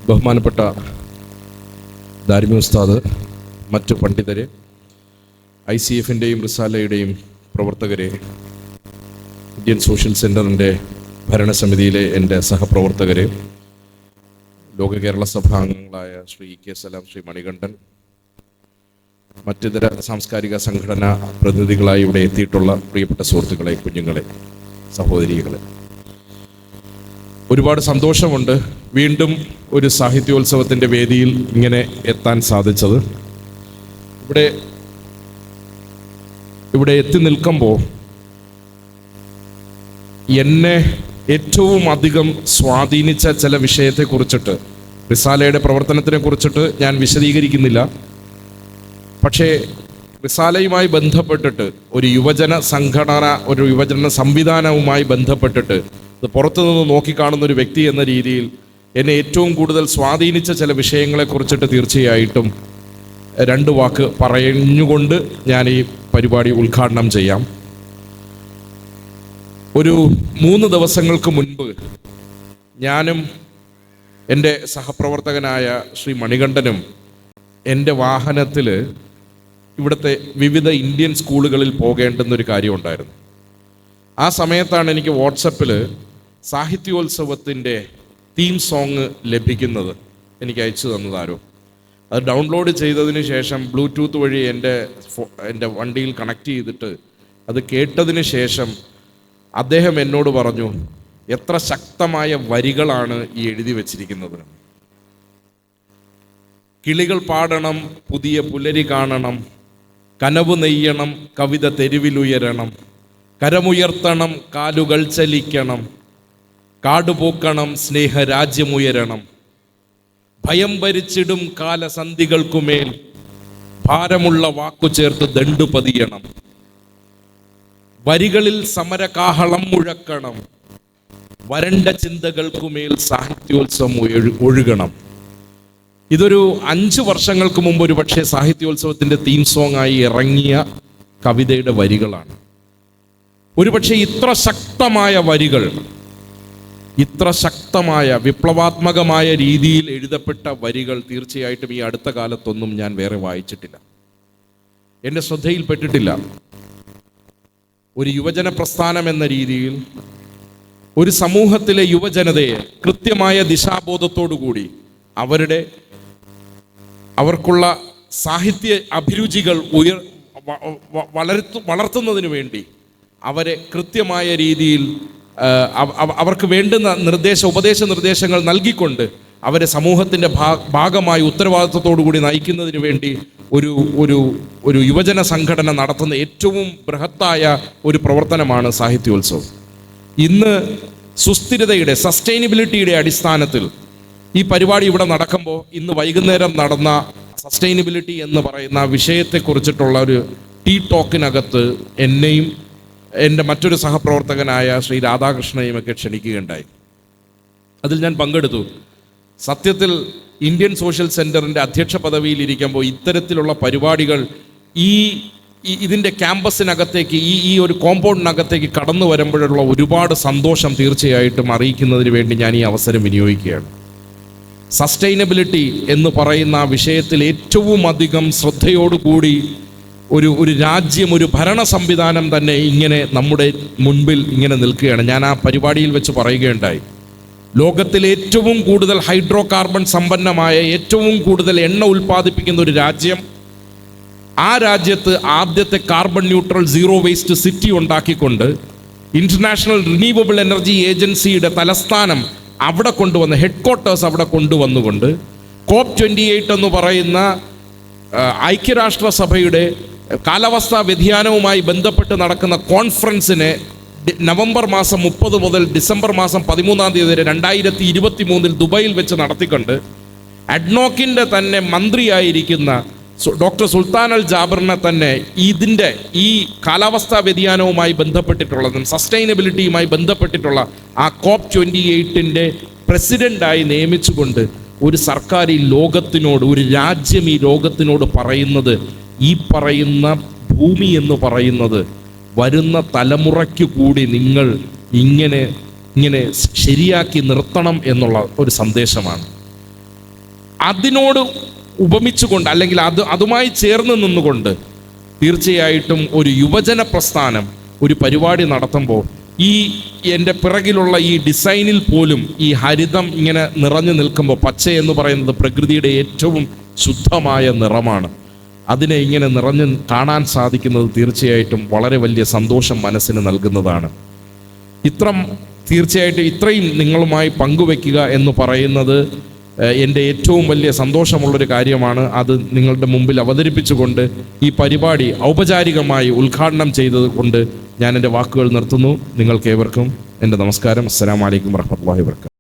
ബഹുമാനപ്പെട്ട ദാരിമി ഉസ്താദ്, മറ്റു പണ്ഡിതരെ, ICF-ൻ്റെയും റിസാലയുടെയും പ്രവർത്തകരെ, ഇന്ത്യൻ സോഷ്യൽ സെൻ്ററിൻ്റെ ഭരണസമിതിയിലെ എൻ്റെ സഹപ്രവർത്തകരെ, ലോക കേരള സഭാംഗങ്ങളായ ശ്രീ കെ സലാം, ശ്രീ മണികണ്ഠൻ, മറ്റിതര സാംസ്കാരിക സംഘടനാ പ്രതിനിധികളായി ഇവിടെ എത്തിയിട്ടുള്ള പ്രിയപ്പെട്ട സുഹൃത്തുക്കളെ, കുഞ്ഞുങ്ങളെ, സഹോദരികളെ, ഒരുപാട് സന്തോഷമുണ്ട് വീണ്ടും ഒരു സാഹിത്യോത്സവത്തിൻ്റെ വേദിയിൽ ഇങ്ങനെ എത്താൻ സാധിച്ചത്. ഇവിടെ എത്തി നിൽക്കുമ്പോൾ എന്നെ ഏറ്റവും അധികം സ്വാധീനിച്ച ചില വിഷയത്തെക്കുറിച്ചിട്ട്, റിസാലയുടെ പ്രവർത്തനത്തിനെ കുറിച്ചിട്ട് ഞാൻ വിശദീകരിക്കുന്നില്ല. പക്ഷേ റിസാലയുമായി ബന്ധപ്പെട്ടിട്ട് ഒരു യുവജന സംഘടന, ഒരു യുവജന സംവിധാനവുമായി ബന്ധപ്പെട്ടിട്ട് ഇത് പുറത്തുനിന്ന് നോക്കിക്കാണുന്ന ഒരു വ്യക്തി എന്ന രീതിയിൽ എന്നെ ഏറ്റവും കൂടുതൽ സ്വാധീനിച്ച ചില വിഷയങ്ങളെക്കുറിച്ചിട്ട് തീർച്ചയായിട്ടും രണ്ട് വാക്ക് പറഞ്ഞുകൊണ്ട് ഞാൻ ഈ പരിപാടി ഉദ്ഘാടനം ചെയ്യാം. ഒരു 3 ദിവസങ്ങൾക്ക് മുൻപ് ഞാനും എൻ്റെ സഹപ്രവർത്തകനായ ശ്രീ മണികണ്ഠനും എൻ്റെ വാഹനത്തിൽ ഇവിടുത്തെ വിവിധ ഇന്ത്യൻ സ്കൂളുകളിൽ പോകേണ്ടുന്നൊരു കാര്യമുണ്ടായിരുന്നു. ആ സമയത്താണ് എനിക്ക് വാട്സപ്പിൽ സാഹിത്യോത്സവത്തിൻ്റെ തീം സോങ് ലഭിക്കുന്നത്. എനിക്ക് അയച്ചു തന്നതാരോ. അത് ഡൗൺലോഡ് ചെയ്തതിന് ശേഷം ബ്ലൂടൂത്ത് വഴി എൻ്റെ വണ്ടിയിൽ കണക്ട് ചെയ്തിട്ട് അത് കേട്ടതിന് ശേഷം അദ്ദേഹം എന്നോട് പറഞ്ഞു, എത്ര ശക്തമായ വരികളാണ് ഈ എഴുതി വച്ചിരിക്കുന്നത്. കിളികൾ പാടണം, പുതിയ പുലരി കാണണം, കനവ് നെയ്യണം, കവിത തെരുവിലുയരണം, കരമുയർത്തണം, കാലുകൾ ചലിക്കണം, കാടുപൂക്കണം, സ്നേഹരാജ്യമുയരണം, ഭയം ഭരിച്ചിടും കാലസന്ധികൾക്കുമേൽ ഭാരമുള്ള വാക്കു ചേർത്ത് ദണ്ടു പതിയണം, വരികളിൽ സമരകാഹളം മുഴക്കണം, വരണ്ട ചിന്തകൾക്കുമേൽ സാഹിത്യോത്സവം ഒഴുകണം. ഇതൊരു 5 വർഷങ്ങൾക്ക് മുമ്പ് ഒരു പക്ഷേ സാഹിത്യോത്സവത്തിൻ്റെ തീം സോങ് ആയി ഇറങ്ങിയ കവിതയുടെ വരികളാണ്. ഒരുപക്ഷെ ഇത്ര ശക്തമായ വരികൾ, ഇത്ര ശക്തമായ വിപ്ലവാത്മകമായ രീതിയിൽ എഴുതപ്പെട്ട വരികൾ തീർച്ചയായിട്ടും ഈ അടുത്ത കാലത്തൊന്നും ഞാൻ വേറെ വായിച്ചിട്ടില്ല, എൻ്റെ ശ്രദ്ധയിൽപ്പെട്ടിട്ടില്ല. ഒരു യുവജന പ്രസ്ഥാനം എന്ന രീതിയിൽ ഒരു സമൂഹത്തിലെ യുവജനതയെ കൃത്യമായ ദിശാബോധത്തോടുകൂടി അവർക്കുള്ള സാഹിത്യ അഭിരുചികൾ വളർത്തുന്നതിന് വേണ്ടി അവരെ കൃത്യമായ രീതിയിൽ അവർക്ക് വേണ്ടുന്ന ഉപദേശ നിർദ്ദേശങ്ങൾ നൽകിക്കൊണ്ട് അവരെ സമൂഹത്തിൻ്റെ ഭാഗമായി ഉത്തരവാദിത്വത്തോടു കൂടി നയിക്കുന്നതിന് വേണ്ടി ഒരു യുവജന സംഘടന നടത്തുന്ന ഏറ്റവും ബൃഹത്തായ ഒരു പ്രവർത്തനമാണ് സാഹിത്യോത്സവം. ഇന്ന് സുസ്ഥിരതയുടെ, സസ്റ്റൈനബിലിറ്റിയുടെ അടിസ്ഥാനത്തിൽ ഈ പരിപാടി ഇവിടെ നടക്കുമ്പോൾ ഇന്ന് വൈകുന്നേരം നടന്ന സസ്റ്റൈനബിലിറ്റി എന്ന് പറയുന്ന വിഷയത്തെക്കുറിച്ചിട്ടുള്ള ഒരു ടീ ടോക്കിനകത്ത് എന്നെയും എൻ്റെ മറ്റൊരു സഹപ്രവർത്തകനായ ശ്രീ രാധാകൃഷ്ണനെയും ഒക്കെ ക്ഷണിക്കുകയുണ്ടായി. അതിൽ ഞാൻ പങ്കെടുത്തു. സത്യത്തിൽ ഇന്ത്യൻ സോഷ്യൽ സെൻ്ററിൻ്റെ അധ്യക്ഷ പദവിയിൽ ഇരിക്കുമ്പോൾ ഇത്തരത്തിലുള്ള പരിപാടികൾ ഇതിൻ്റെ ക്യാമ്പസിനകത്തേക്ക്, ഈ ഒരു കോമ്പൗണ്ടിനകത്തേക്ക് കടന്നു വരുമ്പോഴുള്ള ഒരുപാട് സന്തോഷം തീർച്ചയായിട്ടും അറിയിക്കുന്നതിന് വേണ്ടി ഞാൻ ഈ അവസരം വിനിയോഗിക്കുകയാണ്. സസ്റ്റൈനബിലിറ്റി എന്ന് പറയുന്ന വിഷയത്തിൽ ഏറ്റവും അധികം ശ്രദ്ധയോടുകൂടി ഒരു രാജ്യം, ഒരു ഭരണ സംവിധാനം തന്നെ ഇങ്ങനെ നമ്മുടെ മുൻപിൽ ഇങ്ങനെ നിൽക്കുകയാണ്. ഞാൻ ആ പരിപാടിയിൽ വെച്ച് പറയുകയുണ്ടായി, ലോകത്തിൽ ഏറ്റവും കൂടുതൽ ഹൈഡ്രോ കാർബൺ സമ്പന്നമായ, ഏറ്റവും കൂടുതൽ എണ്ണ ഉൽപ്പാദിപ്പിക്കുന്ന ഒരു രാജ്യം, ആ രാജ്യത്ത് ആദ്യത്തെ carbon neutral zero waste city ഉണ്ടാക്കിക്കൊണ്ട് ഇന്റർനാഷണൽ റിന്യൂവബിൾ എനർജി ഏജൻസിയുടെ തലസ്ഥാനം അവിടെ കൊണ്ടുവന്ന്, ഹെഡ്ക്വാർട്ടേഴ്സ് അവിടെ കൊണ്ടുവന്നുകൊണ്ട് COP28 എന്ന് പറയുന്ന ഐക്യരാഷ്ട്രസഭയുടെ കാലാവസ്ഥാ വ്യതിയാനവുമായി ബന്ധപ്പെട്ട് നടക്കുന്ന കോൺഫറൻസിനെ നവംബർ മാസം 30 മുതൽ ഡിസംബർ മാസം 13 വരെ 2023 ദുബായിൽ വെച്ച് നടത്തിക്കൊണ്ട് അഡ്നോക്കിൻ്റെ തന്നെ മന്ത്രിയായിരിക്കുന്ന ഡോക്ടർ സുൽത്താൻ അൽ ജാബറിനെ തന്നെ ഈ കാലാവസ്ഥാ വ്യതിയാനവുമായി ബന്ധപ്പെട്ടിട്ടുള്ളതും സസ്റ്റൈനബിലിറ്റിയുമായി ബന്ധപ്പെട്ടിട്ടുള്ള ആ COP28 പ്രസിഡൻ്റായി നിയമിച്ചുകൊണ്ട് ഒരു സർക്കാർ ഈ ലോകത്തിനോട്, ഒരു രാജ്യം ഈ ലോകത്തിനോട് പറയുന്നത്, ഈ പറയുന്ന ഭൂമി എന്ന് പറയുന്നത് വരുന്ന തലമുറയ്ക്ക് കൂടി നിങ്ങൾ ഇങ്ങനെ ശരിയാക്കി നിർത്തണം എന്നുള്ള ഒരു സന്ദേശമാണ്. അതിനോട് ഉപമിച്ചുകൊണ്ട് അല്ലെങ്കിൽ അതുമായി ചേർന്ന് നിന്നുകൊണ്ട് തീർച്ചയായിട്ടും ഒരു യുവജന പ്രസ്ഥാനം ഒരു പരിപാടി നടത്തുമ്പോൾ ഈ എൻ്റെ പിറകിലുള്ള ഈ ഡിസൈനിൽ പോലും ഈ ഹരിതം ഇങ്ങനെ നിറഞ്ഞു നിൽക്കുമ്പോൾ, പച്ച എന്ന് പറയുന്നത് പ്രകൃതിയുടെ ഏറ്റവും ശുദ്ധമായ നിറമാണ്, അതിനെ ഇങ്ങനെ നിറഞ്ഞു കാണാൻ സാധിക്കുന്നത് തീർച്ചയായിട്ടും വളരെ വലിയ സന്തോഷം മനസ്സിന് നൽകുന്നതാണ്. തീർച്ചയായിട്ടും ഇത്രയും നിങ്ങളുമായി പങ്കുവെക്കുക എന്ന് പറയുന്നത് എൻ്റെ ഏറ്റവും വലിയ സന്തോഷമുള്ളൊരു കാര്യമാണ്. അത് നിങ്ങളുടെ മുമ്പിൽ അവതരിപ്പിച്ചുകൊണ്ട് ഈ പരിപാടി ഔപചാരികമായി ഉദ്ഘാടനം ചെയ്തത് കൊണ്ട് ഞാൻ എൻ്റെ വാക്കുകൾ നിർത്തുന്നു. നിങ്ങൾക്കേവർക്കും എൻ്റെ നമസ്കാരം. അസ്സലാമു അലൈക്കും വറഹ്മത്തുള്ളാഹി വബറകാതുഹു.